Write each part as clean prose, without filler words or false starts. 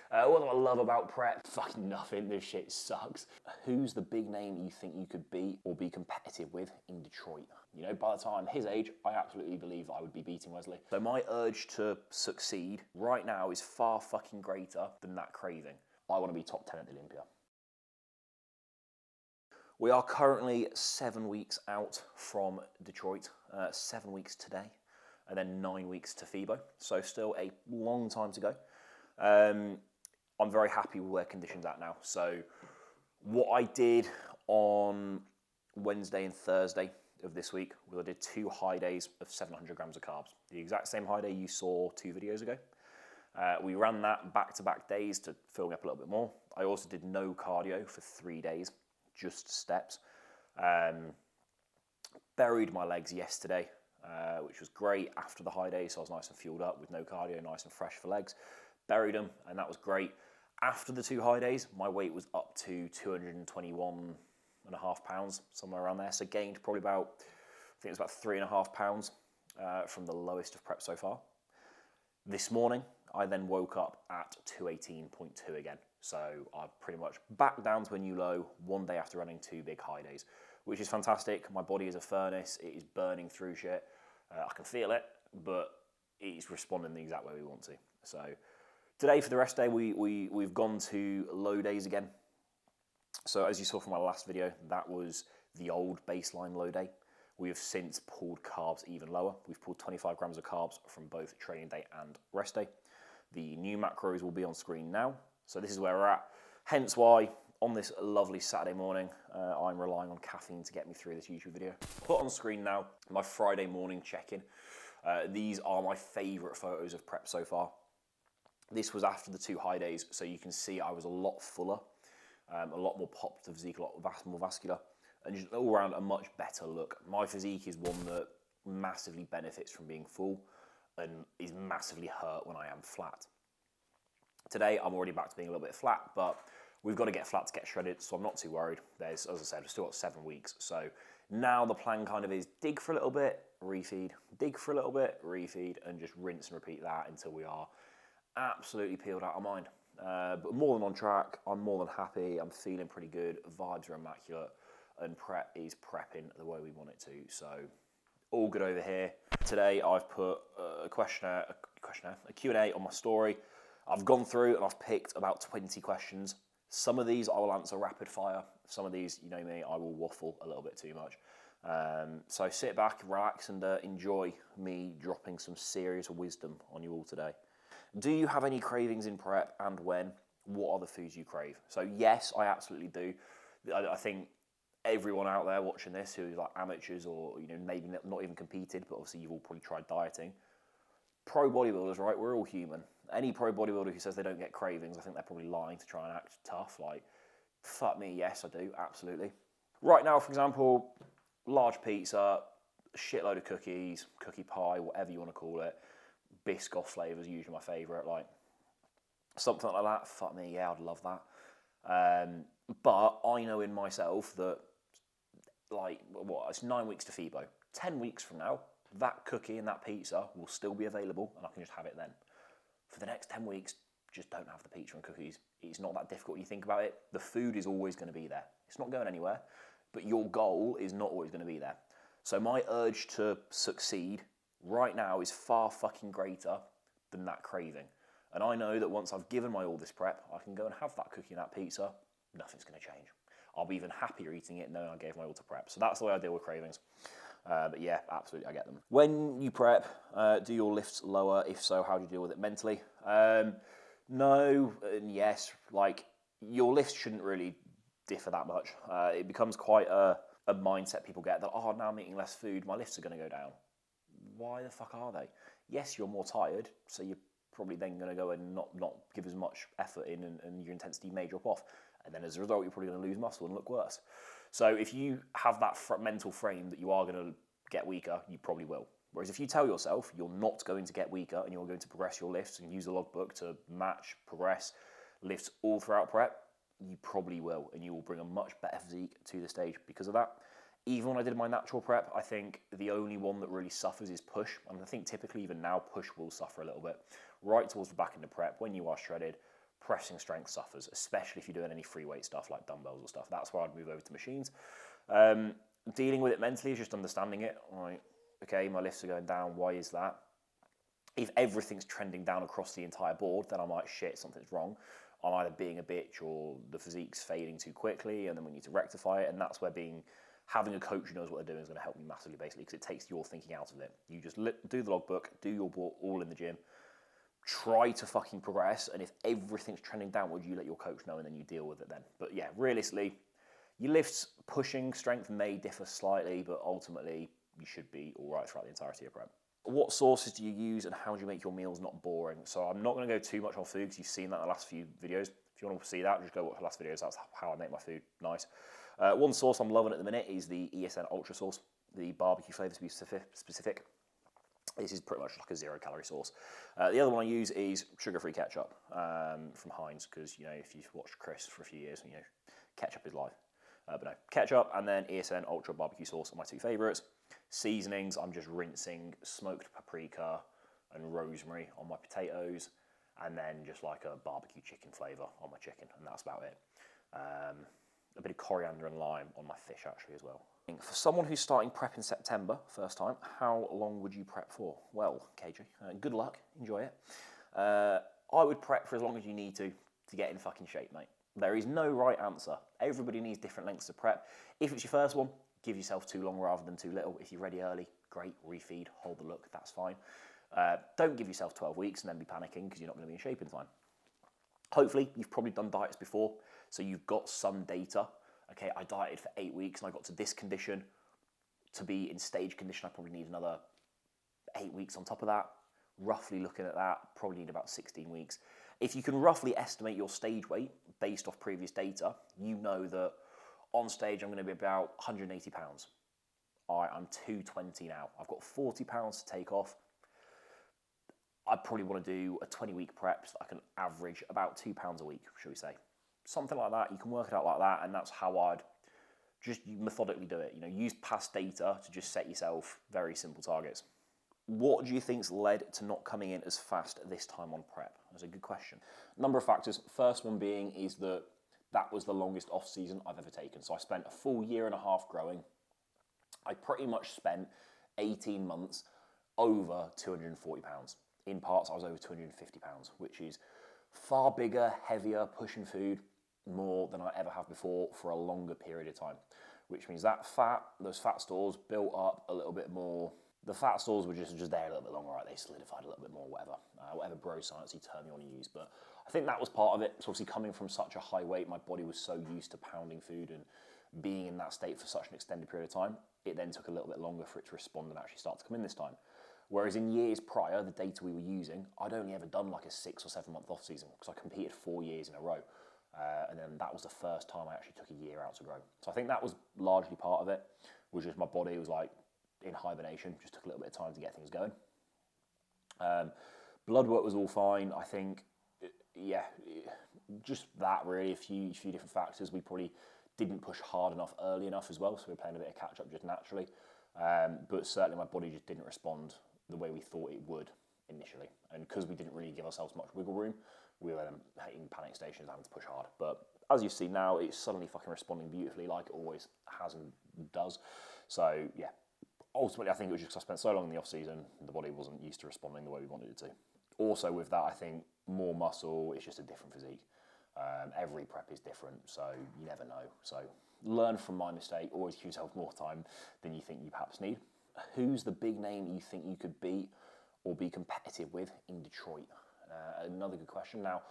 What do I love about prep? Fucking nothing. This shit sucks. Who's the big name you think you could beat or be competitive with in Detroit? You know, by the time his age, I absolutely believe I would be beating Wesley. So my urge to succeed right now is far fucking greater than that craving. I want to be top 10 at the Olympia. We are currently 7 weeks out from Detroit, 7 weeks today, and then 9 weeks to FIBO. So still a long time to go. I'm very happy with where conditions are at now. So what I did on Wednesday and Thursday of this week was I did 2 high days of 700 grams of carbs. The exact same high day you saw 2 videos ago. We ran that back-to-back days to fill me up a little bit more. I also did no cardio for 3 days, just steps. Buried my legs yesterday, which was great after the high day, so I was nice and fueled up with no cardio, nice and fresh for legs. Buried them, and that was great. After the 2 high days, my weight was up to 221.5 pounds, somewhere around there. So gained probably about, I think it was about 3.5 pounds from the lowest of prep so far. This morning, I then woke up at 218.2 again. So I'm pretty much back down to a new low 1 day after running 2 big high days, which is fantastic. My body is a furnace. It is burning through shit. I can feel it, but it's responding the exact way we want to. So today for the rest day, we've gone to low days again. So as you saw from my last video, that was the old baseline low day. We have since pulled carbs even lower. We've pulled 25 grams of carbs from both training day and rest day. The new macros will be on screen now. So this is where we're at. Hence why on this lovely Saturday morning, I'm relying on caffeine to get me through this YouTube video. Put on screen now my Friday morning check-in. These are my favorite photos of prep so far. This was after the 2 high days, so you can see I was a lot fuller, a lot more popped of physique, a lot more vascular, and just all around a much better look. My physique is one that massively benefits from being full and is massively hurt when I am flat. Today, I'm already back to being a little bit flat, but we've got to get flat to get shredded, so I'm not too worried. There's, as I said, we've still got 7 weeks. So now the plan kind of is dig for a little bit, refeed, dig for a little bit, refeed, and just rinse and repeat that until we are absolutely peeled out of mind. But more than on track, I'm more than happy, I'm feeling pretty good, vibes are immaculate, and prep is prepping the way we want it to. So all good over here. Today I've put a Q&A on my story. I've gone through and I've picked about 20 questions. Some of these I will answer rapid fire. Some of these, you know me, I will waffle a little bit too much. So sit back, relax, and enjoy me dropping some serious wisdom on you all today. Do you have any cravings in prep, and when? What are the foods you crave? So yes, I absolutely do. I think everyone out there watching this who is like amateurs or, you know, maybe not even competed, but obviously you've all probably tried dieting. Pro bodybuilders, right? We're all human. Any pro bodybuilder who says they don't get cravings, I think they're probably lying to try and act tough. Like, fuck me, yes, I do, absolutely. Right now, for example, large pizza, shitload of cookies, cookie pie, whatever you want to call it. Biscoff flavours, usually my favourite, like something like that. Fuck me, yeah, I'd love that. But I know in myself that, like, what, it's 9 weeks to FIBO. 10 weeks from now, that cookie and that pizza will still be available, and I can just have it then. For the next 10 weeks, just don't have the pizza and cookies. It's not that difficult when you think about it. The food is always going to be there. It's not going anywhere, but your goal is not always going to be there. So my urge to succeed right now is far fucking greater than that craving. And I know that once I've given my all this prep, I can go and have that cookie and that pizza. Nothing's going to change. I'll be even happier eating it knowing I gave my all to prep. So that's the way I deal with cravings. But yeah, absolutely, I get them. When you prep, do your lifts lower? If so, how do you deal with it mentally? No and yes. Like, your lifts shouldn't really differ that much. It becomes quite a mindset people get that, oh, now I'm eating less food, my lifts are going to go down. Why the fuck are they? Yes, you're more tired, so you're probably then going to go and not give as much effort in, and your intensity may drop off. And then as a result, you're probably going to lose muscle and look worse. So if you have that mental frame that you are going to get weaker, you probably will. Whereas if you tell yourself you're not going to get weaker and you're going to progress your lifts and use the logbook to match, progress lifts all throughout prep, you probably will, and you will bring a much better physique to the stage because of that. Even when I did my natural prep, I think the only one that really suffers is push. And I think typically even now, push will suffer a little bit. Right towards the back end of prep, when you are shredded, pressing strength suffers, especially if you're doing any free weight stuff like dumbbells or stuff. That's where I'd move over to machines. Dealing with it mentally is just understanding it. Right, okay, my lifts are going down. Why is that? If everything's trending down across the entire board, then I might, shit, something's wrong. I'm either being a bitch or the physique's fading too quickly, and then we need to rectify it. And that's where having a coach who knows what they're doing is going to help me massively, basically, because it takes your thinking out of it. You just do the logbook, do your all in the gym, try to fucking progress, and if everything's trending downward, you let your coach know, and then you deal with it then. But yeah, realistically, your lifts pushing strength may differ slightly, but ultimately you should be all right throughout the entirety of prep. What sauces do you use, and how do you make your meals not boring? So I'm not going to go too much on food because you've seen that in the last few videos. If you want to see that, just go watch the last videos. That's how I make my food nice. One sauce I'm loving at the minute is the ESN Ultra sauce, the barbecue flavour to be specific. This is pretty much like a 0-calorie sauce. The other one I use is sugar-free ketchup from Heinz, because if you've watched Chris for a few years, ketchup is life. But no, ketchup and then ESN Ultra barbecue sauce are my two favourites. Seasonings, I'm just rinsing smoked paprika and rosemary on my potatoes, and then just like a barbecue chicken flavour on my chicken, and that's about it. A bit of coriander and lime on my fish actually as well. For someone who's starting prep in September, first time, how long would you prep for? Well, KJ, good luck, enjoy it. I would prep for as long as you need to get in fucking shape, mate. There is no right answer. Everybody needs different lengths of prep. If it's your first one, give yourself too long rather than too little. If you're ready early, great, refeed, hold the look, that's fine. Don't give yourself 12 weeks and then be panicking because you're not going to be in shape in time. Hopefully, you've probably done diets before, so you've got some data. Okay, I dieted for 8 weeks and I got to this condition. To be in stage condition, I probably need another 8 weeks on top of that. Roughly looking at that, probably need about 16 weeks. If you can roughly estimate your stage weight based off previous data, you know that on stage I'm going to be about 180 pounds. All right, I'm 220 now. I've got 40 pounds to take off. I probably want to do a 20-week prep so I can average about 2 pounds a week, shall we say. Something like that. You can work it out like that, and that's how I'd just methodically do it. Use past data to just set yourself very simple targets. What do you think's led to not coming in as fast this time on prep? That's a good question. Number of factors. First one being is that was the longest off season I've ever taken. So I spent a full year and a half growing. I pretty much spent 18 months over 240 pounds. In parts, I was over 250 pounds, which is far bigger, heavier, pushing food more than I ever have before for a longer period of time, which means those fat stores built up a little bit more. The fat stores were just there a little bit longer, right? They solidified a little bit more, whatever bro sciencey term you want to use. But I think that was part of it. So obviously coming from such a high weight, my body was so used to pounding food and being in that state for such an extended period of time, it then took a little bit longer for it to respond and actually start to come in this time. Whereas in years prior, the data we were using, I'd only ever done like a 6 or 7 month off season because I competed 4 years in a row. And then that was the first time I actually took a year out to grow. So I think that was largely part of it, was just my body was like in hibernation, just took a little bit of time to get things going. Blood work was all fine. I think, just that really, a few different factors. We probably didn't push hard enough early enough as well, so we were playing a bit of catch up just naturally. But certainly my body just didn't respond the way we thought it would initially. And because we didn't really give ourselves much wiggle room, we were then hitting panic stations, having to push hard. But as you see now, it's suddenly fucking responding beautifully like it always has and does. So yeah, ultimately I think it was just because I spent so long in the off season, the body wasn't used to responding the way we wanted it to. Also with that, I think more muscle, it's just a different physique. Every prep is different, so you never know. So learn from my mistake, always give yourself more time than you think you perhaps need. Who's the big name you think you could beat or be competitive with in Detroit? Another good question. Now,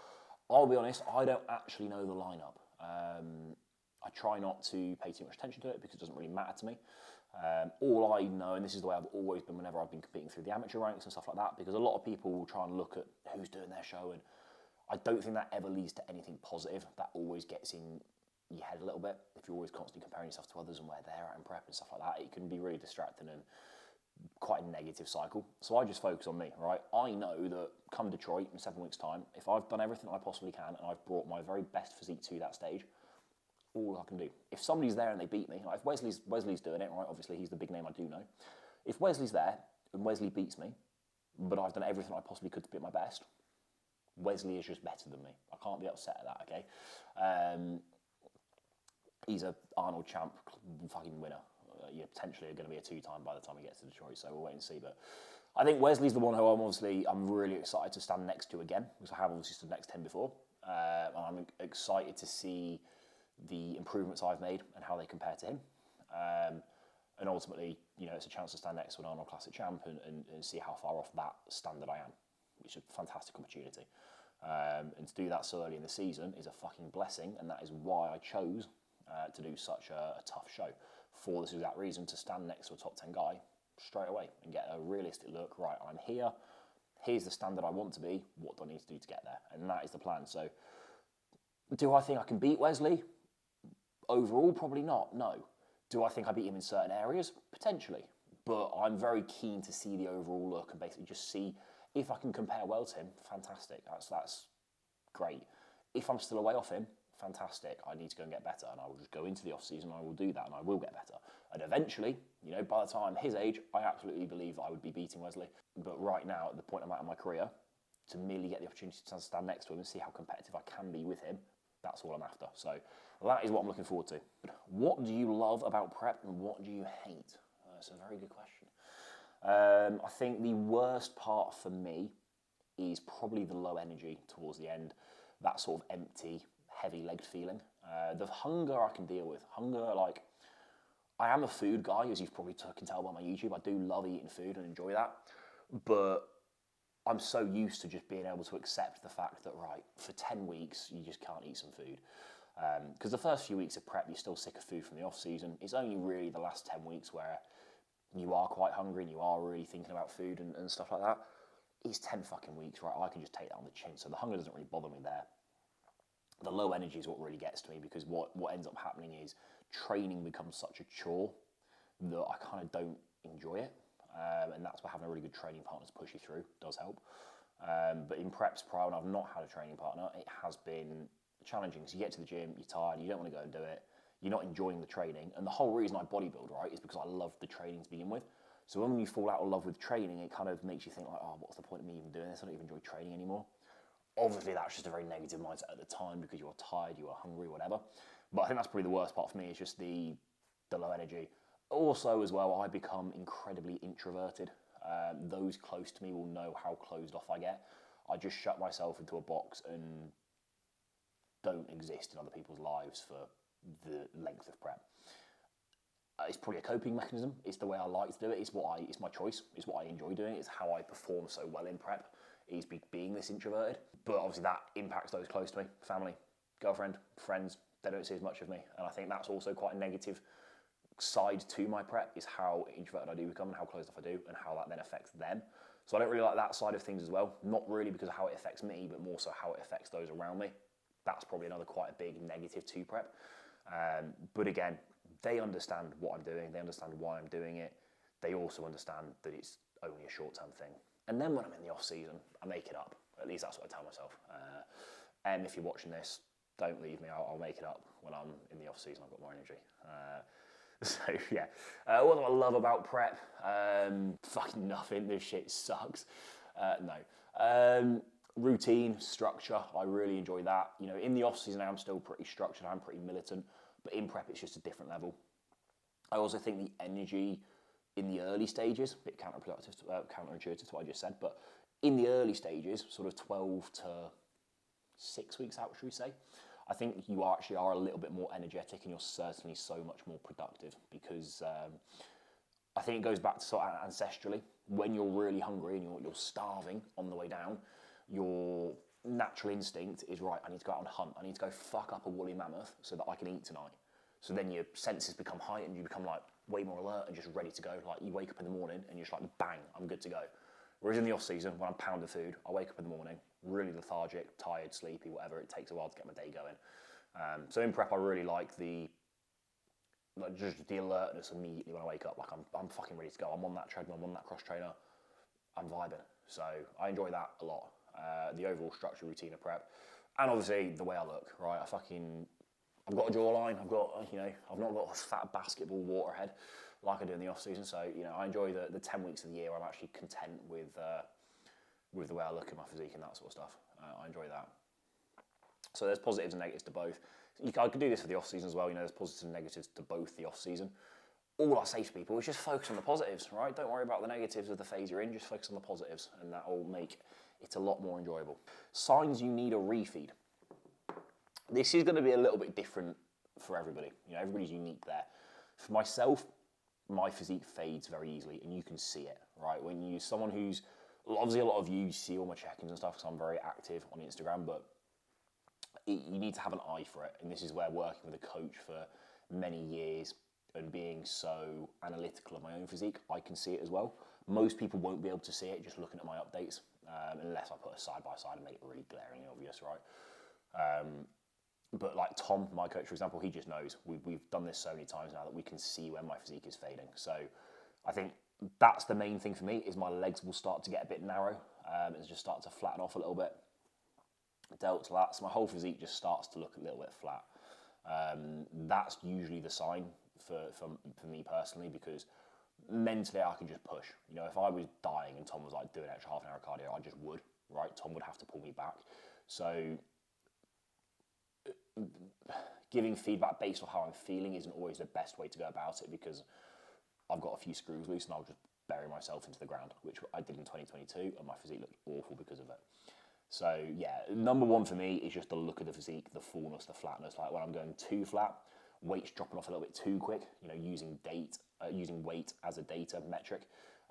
I'll be honest, I don't actually know the lineup. I try not to pay too much attention to it because it doesn't really matter to me. All I know, and this is the way I've always been whenever I've been competing through the amateur ranks and stuff like that, because a lot of people will try and look at who's doing their show, and I don't think that ever leads to anything positive. That always gets in your head a little bit. If you're always constantly comparing yourself to others and where they're at in prep and stuff like that, it can be really distracting and quite a negative cycle. So I just focus on me, right? I know that come Detroit in 7 weeks' time, if I've done everything I possibly can and I've brought my very best physique to that stage, all I can do. If somebody's there and they beat me, like if Wesley's doing it, right? Obviously he's the big name I do know. If Wesley's there and Wesley beats me, but I've done everything I possibly could to be at my best, Wesley is just better than me. I can't be upset at that, okay? He's a Arnold champ fucking winner. You're potentially going to be a 2-time by the time he gets to Detroit, so we'll wait and see. But I think Wesley's the one who I'm really excited to stand next to again, because I have obviously stood next to him before. And I'm excited to see the improvements I've made and how they compare to him. And ultimately, it's a chance to stand next to an Arnold Classic champ and see how far off that standard I am, which is a fantastic opportunity. And to do that so early in the season is a fucking blessing, and that is why I chose to do such a tough show, for this exact reason, to stand next to a top 10 guy straight away and get a realistic look. Right, I'm here. Here's the standard I want to be. What do I need to do to get there? And that is the plan. So, do I think I can beat Wesley? Overall, probably not. No. Do I think I beat him in certain areas? Potentially. But I'm very keen to see the overall look and basically just see if I can compare well to him. Fantastic. That's great. If I'm still away off him, fantastic. I need to go and get better, and I will just go into the off season. I will do that, and I will get better. And eventually, by the time his age, I absolutely believe that I would be beating Wesley. But right now, at the point I'm at in my career, to merely get the opportunity to stand next to him and see how competitive I can be with him, that's all I'm after. So that is what I'm looking forward to. What do you love about prep, and what do you hate? That's a very good question. I think the worst part for me is probably the low energy towards the end, that sort of empty, heavy-legged feeling. The hunger I can deal with. Hunger, I am a food guy, as you've probably can tell by my YouTube. I do love eating food and enjoy that. But I'm so used to just being able to accept the fact that, right, for 10 weeks, you just can't eat some food. Because the first few weeks of prep, you're still sick of food from the off-season. It's only really the last 10 weeks where you are quite hungry and you are really thinking about food and stuff like that. It's 10 fucking weeks, right? I can just take that on the chin. So the hunger doesn't really bother me there. The low energy is what really gets to me, because what ends up happening is training becomes such a chore that I kind of don't enjoy it. And that's where having a really good training partner to push you through does help. But in preps prior, when I've not had a training partner, it has been challenging. So you get to the gym, you're tired, you don't want to go and do it, you're not enjoying the training. And the whole reason I bodybuild, right, is because I love the training to begin with. So when you fall out of love with training, it kind of makes you think what's the point of me even doing this? I don't even enjoy training anymore. Obviously, that's just a very negative mindset at the time, because you are tired, you are hungry, whatever. But I think that's probably the worst part for me, is just the low energy. Also, as well, I become incredibly introverted. Those close to me will know how closed off I get. I just shut myself into a box and don't exist in other people's lives for the length of prep. It's probably a coping mechanism. It's the way I like to do it. It's my choice. It's what I enjoy doing. It's how I perform so well in prep, is being this introverted. But obviously that impacts those close to me, family, girlfriend, friends. They don't see as much of me. And I think that's also quite a negative side to my prep, is how introverted I do become and how closed off I do, and how that then affects them. So I don't really like that side of things as well. Not really because of how it affects me, but more so how it affects those around me. That's probably another quite a big negative to prep. But again, they understand what I'm doing. They understand why I'm doing it. They also understand that it's only a short-term thing. And then when I'm in the off-season, I make it up. At least that's what I tell myself. And if you're watching this, don't leave me. I'll make it up when I'm in the off-season. I've got more energy. So, yeah. What do I love about prep? Fucking nothing. This shit sucks. No. Routine, structure. I really enjoy that. In the off-season, I'm still pretty structured. I'm pretty militant. But in prep, it's just a different level. I also think the energy in the early stages, a bit counterintuitive to what I just said, but in the early stages, sort of 12 to 6 weeks out, should we say, I think you actually are a little bit more energetic, and you're certainly so much more productive, because I think it goes back to sort of ancestrally. When you're really hungry and you're starving on the way down, your natural instinct is, right, I need to go out on a hunt. I need to go fuck up a woolly mammoth so that I can eat tonight. So then your senses become heightened, you become way more alert and just ready to go. You wake up in the morning and you're just bang, I'm good to go. Whereas in the off-season, when I'm pounding food, I wake up in the morning, really lethargic, tired, sleepy, whatever. It takes a while to get my day going. So in prep, I really like just the alertness immediately when I wake up. I'm fucking ready to go. I'm on that treadmill, I'm on that cross trainer. I'm vibing. So I enjoy that a lot. The overall structure, routine of prep. And obviously the way I look, right? I've got a jawline. I've not got a fat basketball water head like I do in the off season. So, I enjoy the 10 weeks of the year. I'm actually content with the way I look at my physique and that sort of stuff. I enjoy that. So there's positives and negatives to both. I could do this for the off season as well. There's positives and negatives to both the off season. All I say to people is just focus on the positives, right? Don't worry about the negatives of the phase you're in. Just focus on the positives, and that will make it a lot more enjoyable. Signs you need a refeed. This is going to be a little bit different for everybody. Everybody's unique there. For myself, my physique fades very easily, and you can see it, right? When you use someone who's, obviously a lot of you see all my check-ins and stuff because I'm very active on Instagram, but you need to have an eye for it. And this is where working with a coach for many years and being so analytical of my own physique, I can see it as well. Most people won't be able to see it just looking at my updates, unless I put a side by side and make it really glaringly obvious, right? But like Tom, my coach, for example, he just knows. We've done this so many times now that we can see when my physique is fading. So I think that's the main thing for me, is my legs will start to get a bit narrow and just start to flatten off a little bit. Delts, lats, my whole physique just starts to look a little bit flat. That's usually the sign for me personally, because mentally I can just push. If I was dying and Tom was like doing an extra half an hour of cardio, I just would, right? Tom would have to pull me back. So giving feedback based on how I'm feeling isn't always the best way to go about it, because I've got a few screws loose and I'll just bury myself into the ground, which I did in 2022, and my physique looked awful because of it. So yeah, number one for me is just the look of the physique, the fullness, the flatness. Like when I'm going too flat, weight's dropping off a little bit too quick, using weight as a data metric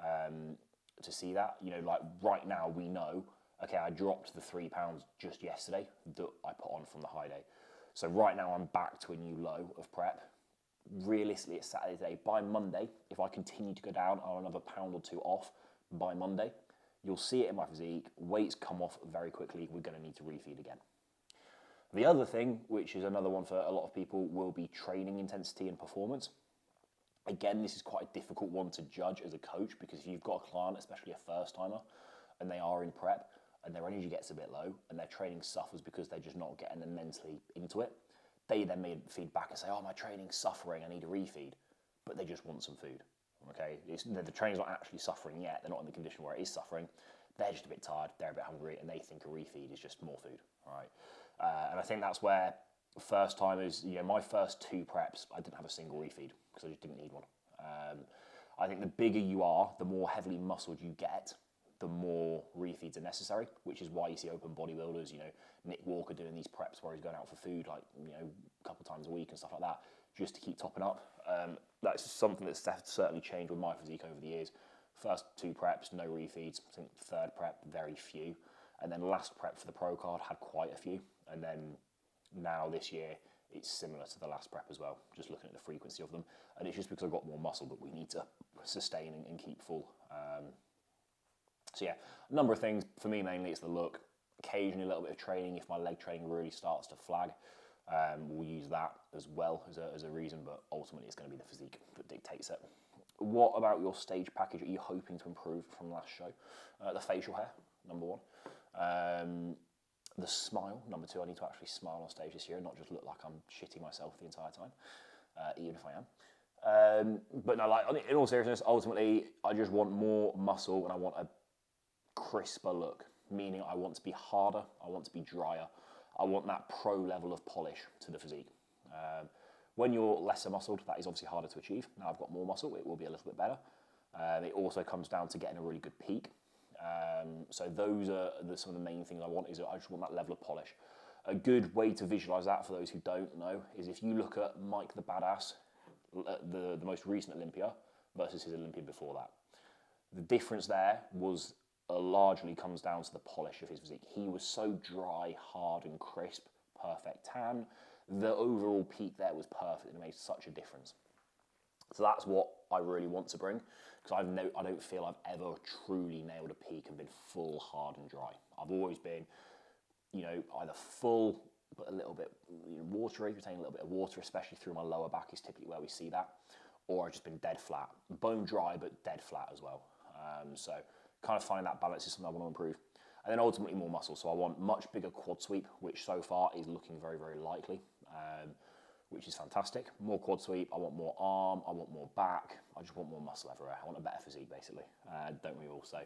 to see that. Like right now we know, okay, I dropped the 3 pounds just yesterday that I put on from the high day. So right now I'm back to a new low of prep. Realistically, it's Saturday today. By Monday, if I continue to go down, I'm another pound or two off by Monday. You'll see it in my physique. Weights come off very quickly. We're going to need to refeed again. The other thing, which is another one for a lot of people, will be training intensity and performance. Again, this is quite a difficult one to judge as a coach, because if you've got a client, especially a first timer, and they are in prep and their energy gets a bit low and their training suffers because they're just not getting them mentally into it, they then may feed back and say, oh, my training's suffering, I need a refeed, but they just want some food. Okay, the training's not actually suffering yet. They're not in the condition where it is suffering. They're just a bit tired, they're a bit hungry, and they think a refeed is just more food, all right? And I think that's where first timers, my first 2 preps, I didn't have a single refeed because I just didn't need one. I think the bigger you are, the more heavily muscled you get, the more refeeds are necessary, which is why you see open bodybuilders, Nick Walker doing these preps where he's going out for food, like, a couple times a week and stuff like that, just to keep topping up. That's something that's certainly changed with my physique over the years. First 2 preps, no refeeds. I think third prep, very few. And then last prep for the pro card had quite a few. And then now this year, it's similar to the last prep as well, just looking at the frequency of them. And it's just because I've got more muscle that we need to sustain and keep full. So yeah, a number of things. For me, mainly, it's the look. Occasionally a little bit of training. If my leg training really starts to flag, we'll use that as well as a reason, but ultimately it's going to be the physique that dictates it. What about your stage package? Are you hoping to improve from last show? The facial hair, number 1. The smile, number 2. I need to actually smile on stage this year and not just look like I'm shitting myself the entire time, even if I am. But no, like in all seriousness, ultimately, I just want more muscle and I want a crisper look, meaning I want to be harder, I want to be drier, I want that pro level of polish to the physique. When you're lesser muscled, that is obviously harder to achieve. Now I've got more muscle, it will be a little bit better. It also comes down to getting a really good peak. So those are some of the main things I want. Is I just want that level of polish. A good way to visualize that for those who don't know is if you look at Mike the Badass, the most recent Olympia versus his Olympia before that. The difference there was largely comes down to the polish of his physique. He was so dry, hard and crisp, perfect tan. The overall peak there was perfect and it made such a difference. So that's what I really want to bring, because I don't feel I've ever truly nailed a peak and been full, hard and dry. I've always been, either full but a little bit watery, retaining a little bit of water, especially through my lower back is typically where we see that, or I've just been dead flat. Bone dry but dead flat as well. So kind of finding that balance is something I want to improve. And then ultimately more muscle. So I want much bigger quad sweep, which so far is looking very, very likely, which is fantastic. More quad sweep, I want more arm, I want more back, I just want more muscle everywhere. I want a better physique, basically. Don't we all? So,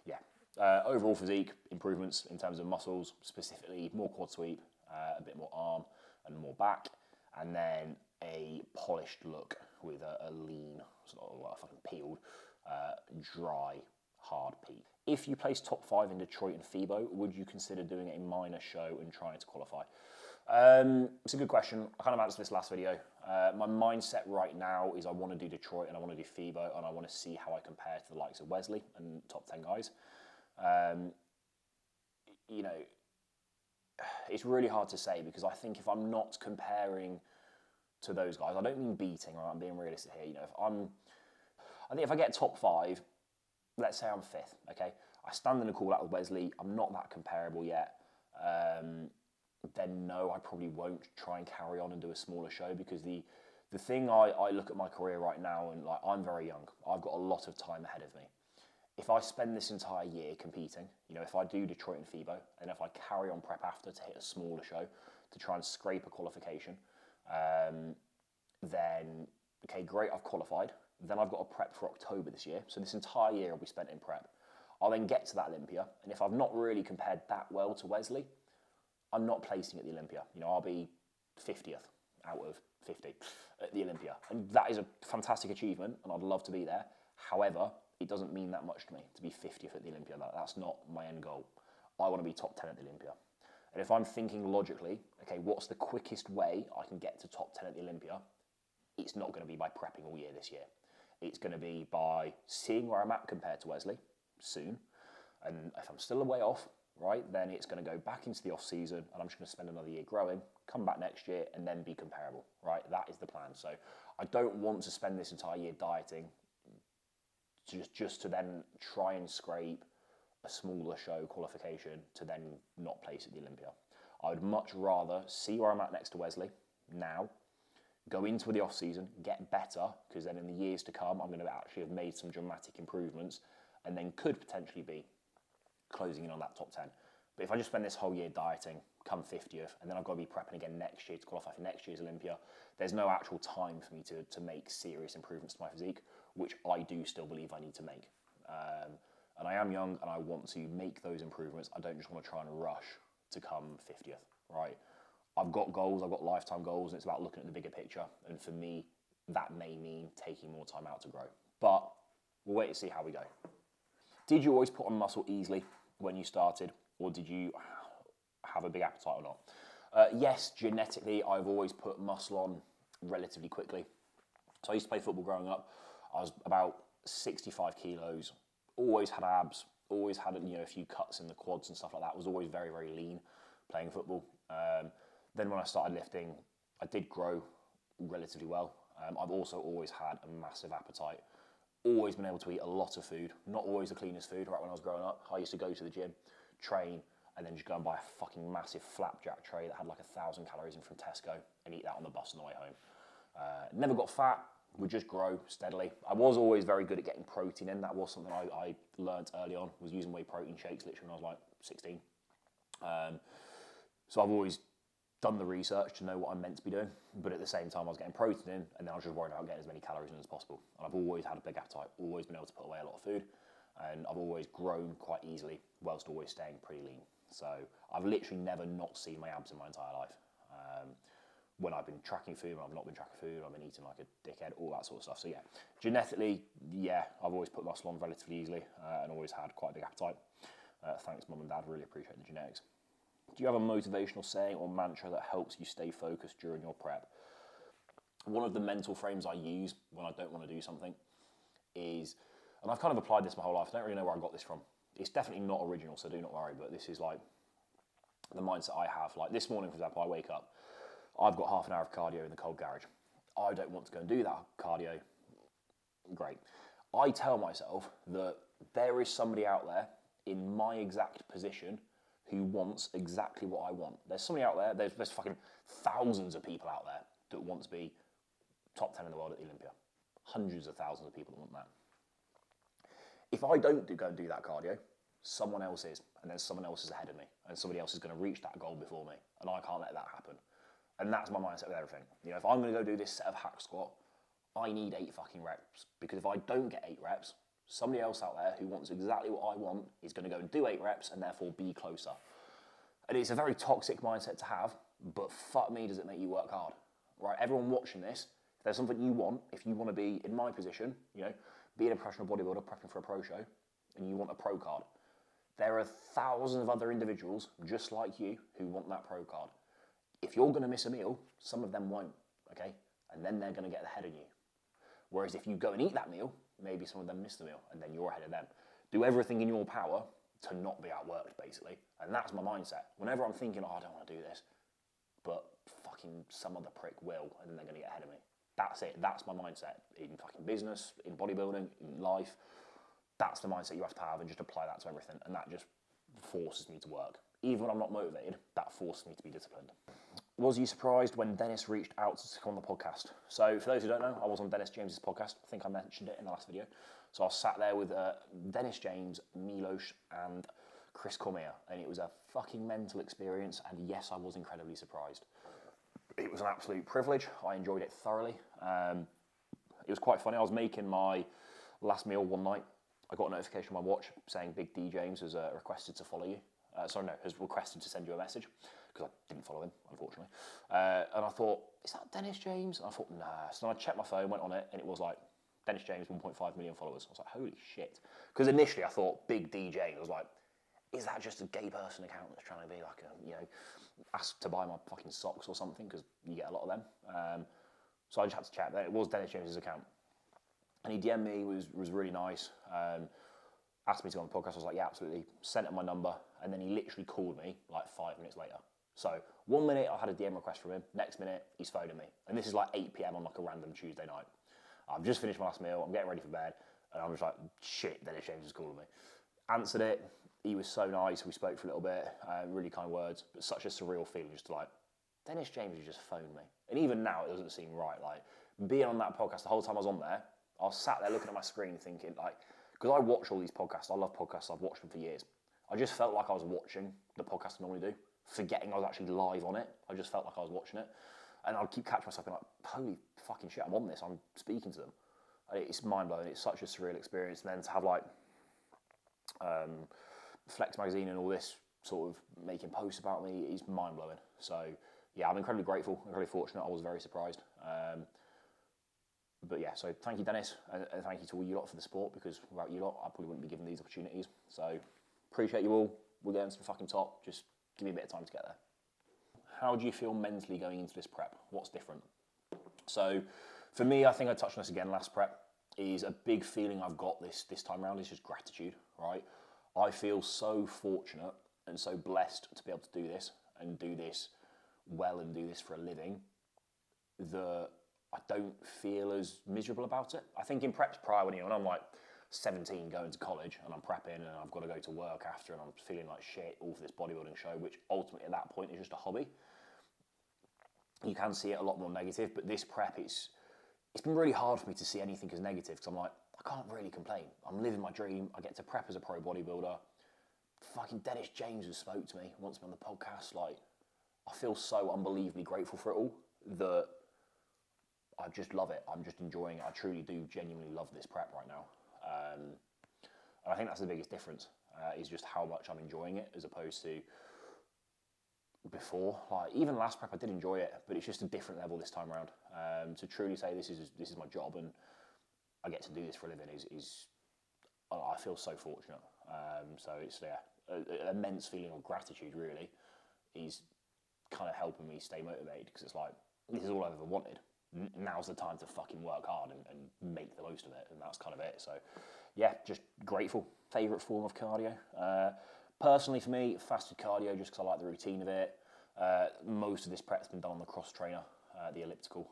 yeah. Overall physique improvements in terms of muscles, specifically more quad sweep, a bit more arm and more back, and then a polished look with a lean, sort of like fucking peeled, dry, hard peak. If you place top 5 in Detroit and FIBO, would you consider doing a minor show and trying to qualify? It's a good question. I kind of answered this last video. My mindset right now is I want to do Detroit and I want to do FIBO and I want to see how I compare to the likes of Wesley and top 10 guys. You know, it's really hard to say because I think if I'm not comparing to those guys, I don't mean beating, right? I'm being realistic here. You know, I think if I get top 5, let's say I'm 5th, okay? I stand in a call out with Wesley. I'm not that comparable yet. Then no, I probably won't try and carry on and do a smaller show because the thing I look at my career right now and like I'm very young. I've got a lot of time ahead of me. If I spend this entire year competing, you know, if I do Detroit and FIBO, and if I carry on prep after to hit a smaller show to try and scrape a qualification, then, okay, great, I've qualified. Then I've got to prep for October this year. So this entire year will be spent in prep. I'll then get to that Olympia, and if I've not really compared that well to Wesley, I'm not placing at the Olympia. You know, I'll be 50th out of 50 at the Olympia. And that is a fantastic achievement, and I'd love to be there. However, it doesn't mean that much to me to be 50th at the Olympia. That's not my end goal. I want to be top 10 at the Olympia. And if I'm thinking logically, okay, what's the quickest way I can get to top 10 at the Olympia? It's not going to be by prepping all year this year. It's going to be by seeing where I'm at compared to Wesley soon. And if I'm still a way off, right, then it's going to go back into the off season and I'm just going to spend another year growing, come back next year and then be comparable, right? That is the plan. So I don't want to spend this entire year dieting just to then try and scrape a smaller show qualification to then not place at the Olympia. I would much rather see where I'm at next to Wesley now, go into the off season, get better, because then in the years to come, I'm going to actually have made some dramatic improvements and then could potentially be closing in on that top 10. But if I just spend this whole year dieting, come 50th, and then I've got to be prepping again next year to qualify for next year's Olympia, there's no actual time for me to make serious improvements to my physique, which I do still believe I need to make. And I am young and I want to make those improvements. I don't just want to try and rush to come 50th, right? I've got goals, I've got lifetime goals, and it's about looking at the bigger picture. And for me, that may mean taking more time out to grow. But we'll wait to see how we go. Did you always put on muscle easily when you started, or did you have a big appetite or not? Yes, genetically, I've always put muscle on relatively quickly. So I used to play football growing up. I was about 65 kilos, always had abs, always had a few cuts in the quads and stuff like that. Was always very, very lean playing football. Then when I started lifting, I did grow relatively well. I've also always had a massive appetite. Always been able to eat a lot of food, not always the cleanest food, right, when I was growing up. I used to go to the gym, train, and then just go and buy a fucking massive flapjack tray that had like 1,000 calories in from Tesco and eat that on the bus on the way home. Never got fat, would just grow steadily. I was always very good at getting protein in. That was something I learned early on, was using whey protein shakes literally when I was like 16. So I've always done the research to know what I'm meant to be doing, but at the same time I was getting protein in and then I was just worried about getting as many calories in as possible. And I've always had a big appetite, always been able to put away a lot of food, and I've always grown quite easily whilst always staying pretty lean. So I've literally never not seen my abs in my entire life. When I've been tracking food, when I've not been tracking food, I've been eating like a dickhead, all that sort of stuff. So yeah, genetically, yeah, I've always put muscle on relatively easily and always had quite a big appetite. Thanks, Mum and Dad, really appreciate the genetics. Do you have a motivational saying or mantra that helps you stay focused during your prep? One of the mental frames I use when I don't want to do something is, and I've kind of applied this my whole life, I don't really know where I got this from. It's definitely not original, so do not worry, but this is like the mindset I have. Like this morning, for example, I wake up, I've got half an hour of cardio in the cold garage. I don't want to go and do that cardio. Great. I tell myself that there is somebody out there in my exact position who wants exactly what I want. There's somebody out there, there's fucking thousands of people out there that want to be top 10 in the world at the Olympia. Hundreds of thousands of people that want that. If I don't go and do that cardio, someone else is, and then someone else is ahead of me, and somebody else is going to reach that goal before me, and I can't let that happen. And that's my mindset with everything. If I'm going to go do this set of hack squat, I need 8 fucking reps, because if I don't get 8 reps, Somebody else out there who wants exactly what I want is going to go and do 8 reps and therefore be closer. And it's a very toxic mindset to have, but fuck me, does it make you work hard, right? Everyone watching this, if there's something you want, if you want to be in my position, you know, being a professional bodybuilder, prepping for a pro show, and you want a pro card, there are thousands of other individuals just like you who want that pro card. If you're going to miss a meal, some of them won't, okay? And then they're going to get ahead of you. Whereas if you go and eat that meal, maybe some of them miss the meal, and then you're ahead of them. Do everything in your power to not be outworked, basically. And that's my mindset. Whenever I'm thinking, oh, I don't want to do this, but fucking some other prick will, and then they're going to get ahead of me. That's it. That's my mindset. In fucking business, in bodybuilding, in life. That's the mindset you have to have, and just apply that to everything. And that just forces me to work. Even when I'm not motivated, that forces me to be disciplined. Was you surprised when Dennis reached out to come on the podcast? So for those who don't know, I was on Dennis James's podcast. I think I mentioned it in the last video. So I sat there with Dennis James, Milos, and Chris Cormier, and it was a fucking mental experience. And yes, I was incredibly surprised. It was an absolute privilege. I enjoyed it thoroughly. It was quite funny. I was making my last meal one night. I got a notification on my watch saying Big D James has requested to follow you. Has requested to send you a message, because I didn't follow him, unfortunately. And I thought, is that Dennis James? And I thought, nah. So then I checked my phone, went on it, and it was like, Dennis James, 1.5 million followers. I was like, holy shit. Because initially I thought Big D James. I was like, is that just a gay person account that's trying to be like a, you know, ask to buy my fucking socks or something, because you get a lot of them. So I just had to check. It was Dennis James's account. And he DM'd me, was really nice. Asked me to go on the podcast. I was like, yeah, absolutely. Sent him my number, and then he literally called me like 5 minutes later. So 1 minute I had a DM request from him, next minute he's phoning me. And this is like 8 PM on like a random Tuesday night. I've just finished my last meal, I'm getting ready for bed, and I'm just like, shit, Dennis James is calling me. Answered it, he was so nice, we spoke for a little bit, really kind words, but such a surreal feeling just to like, Dennis James has just phoned me. And even now it doesn't seem right. Like, being on that podcast, the whole time I was on there, I was sat there looking at my screen thinking like, because I watch all these podcasts, I love podcasts, I've watched them for years. I just felt like I was watching the podcast I normally do, forgetting I was actually live on it. I just felt like I was watching it. And I'd keep catching myself being like, holy fucking shit, I'm on this, I'm speaking to them. It's mind-blowing, it's such a surreal experience. And then to have like Flex magazine and all this sort of making posts about me is mind-blowing. So yeah, I'm incredibly grateful, incredibly fortunate. I was very surprised. But yeah, so thank you, Dennis, and thank you to all you lot for the support, because without you lot, I probably wouldn't be given these opportunities. So appreciate you all. We're getting to the fucking top. Just give me a bit of time to get there. How do you feel mentally going into this prep? What's different? So for me, I think I touched on this again last prep, is a big feeling I've got this time around is just gratitude, right? I feel so fortunate and so blessed to be able to do this and do this well and do this for a living that I don't feel as miserable about it. I think in preps prior, when I'm like 17 going to college and I'm prepping and I've got to go to work after and I'm feeling like shit all for this bodybuilding show, which ultimately at that point is just a hobby. You can see it a lot more negative, but this prep, it's been really hard for me to see anything as negative, because I'm like, I can't really complain. I'm living my dream. I get to prep as a pro bodybuilder. Fucking Dennis James has spoke to me, wants me on the podcast. Like, I feel so unbelievably grateful for it all that I just love it. I'm just enjoying it. I truly do genuinely love this prep right now. And I think that's the biggest difference, is just how much I'm enjoying it as opposed to before. Like, even last prep I did enjoy it, but it's just a different level this time around. To truly say this is my job and I get to do this for a living is I feel so fortunate. So it's an immense feeling of gratitude really is kind of helping me stay motivated, because it's like, this is all I've ever wanted. Now's the time to fucking work hard and make the most of it, and that's kind of it. So yeah, just grateful. Favourite form of cardio? Personally for me, fasted cardio, just because I like the routine of it. Most of this prep's been done on the cross trainer, the elliptical.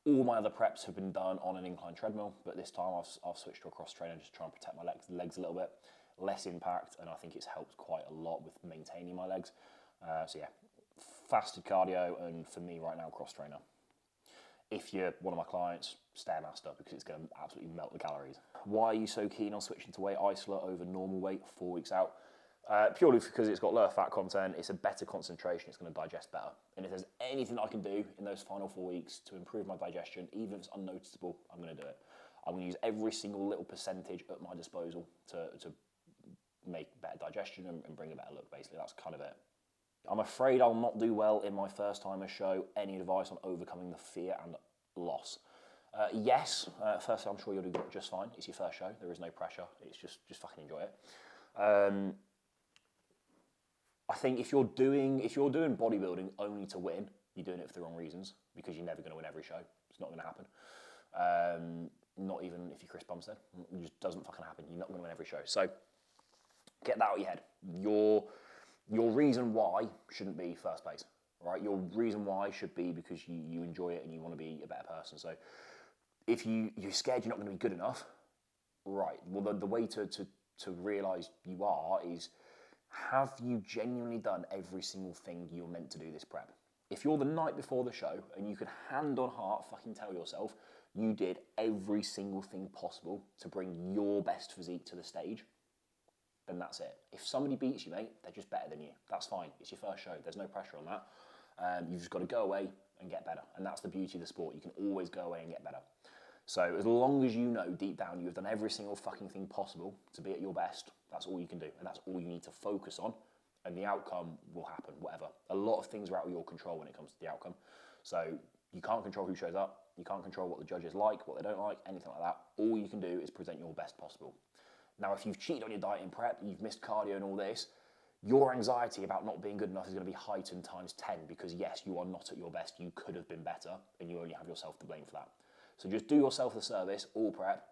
All my other preps have been done on an incline treadmill, but this time I've switched to a cross trainer just to try and protect my legs a little bit. Less impact, and I think it's helped quite a lot with maintaining my legs. So yeah, fasted cardio, and for me right now, cross trainer. If you're one of my clients, Stairmaster, because it's going to absolutely melt the calories. Why are you so keen on switching to weight isolate over normal weight 4 weeks out? Purely because it's got lower fat content, it's a better concentration, it's going to digest better. And if there's anything I can do in those final 4 weeks to improve my digestion, even if it's unnoticeable, I'm going to do it. I'm going to use every single little percentage at my disposal to make better digestion and bring a better look, basically. That's kind of it. I'm afraid I'll not do well in my first timer show. Any advice on overcoming the fear and loss? Yes. Firstly, I'm sure you'll do just fine. It's your first show. There is no pressure. It's just fucking enjoy it. I think if you're doing bodybuilding only to win, you're doing it for the wrong reasons, because you're never going to win every show. It's not going to happen. Not even if you're Chris Bumstead. It just doesn't fucking happen. You're not going to win every show. So get that out of your head. Your reason why shouldn't be first place, right? Your reason why should be because you enjoy it and you want to be a better person. So if you're scared you're not going to be good enough, right, well, the way to realise you are is, have you genuinely done every single thing you're meant to do this prep? If you're the night before the show and you can hand on heart fucking tell yourself you did every single thing possible to bring your best physique to the stage, then that's it. If somebody beats you, mate, they're just better than you. That's fine. It's your first show. There's no pressure on that. You've just got to go away and get better. And that's the beauty of the sport. You can always go away and get better. So as long as you know deep down you've done every single fucking thing possible to be at your best, that's all you can do. And that's all you need to focus on. And the outcome will happen, whatever. A lot of things are out of your control when it comes to the outcome. So you can't control who shows up. You can't control what the judges like, what they don't like, anything like that. All you can do is present your best possible. Now, if you've cheated on your diet in prep, you've missed cardio and all this, your anxiety about not being good enough is going to be heightened times 10, because yes, you are not at your best. You could have been better, and you only have yourself to blame for that. So just do yourself the service, all prep,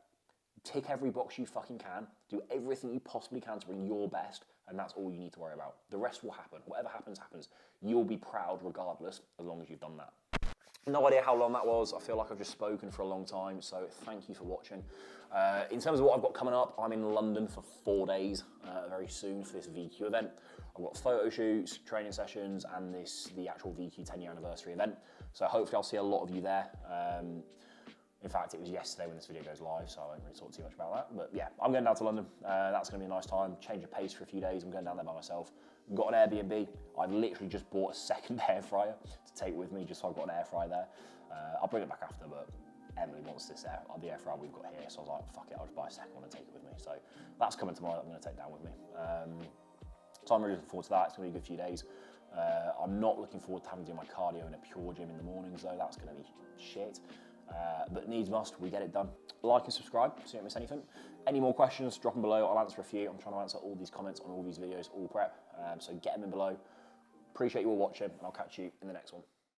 tick every box you fucking can, do everything you possibly can to bring your best, and that's all you need to worry about. The rest will happen. Whatever happens, happens. You'll be proud regardless, as long as you've done that. No idea how long that was. I feel like I've just spoken for a long time, so thank you for watching. In terms of what I've got coming up, I'm in London for 4 days very soon for this VQ event. I've got photo shoots, training sessions, and the actual VQ 10-year anniversary event. So hopefully I'll see a lot of you there. In fact, it was yesterday when this video goes live, so I won't really talk too much about that. But yeah, I'm going down to London. That's going to be a nice time. Change of pace for a few days. I'm going down there by myself. I've got an Airbnb. I've literally just bought a second air fryer to take with me, just so I've got an air fryer there. I'll bring it back after, but Emily wants the air fryer we've got here, so I was like, fuck it, I'll just buy a second one and take it with me. So that's coming tomorrow that I'm going to take down with me. So I'm really looking forward to that. It's going to be a good few days. I'm not looking forward to having to do my cardio in a pure gym in the mornings, though. That's going to be shit. But needs must, we get it done. Like and subscribe so you don't miss anything. Any more questions, drop them below. I'll answer a few. I'm trying to answer all these comments on all these videos, all prep. So get them in below. Appreciate you all watching, and I'll catch you in the next one.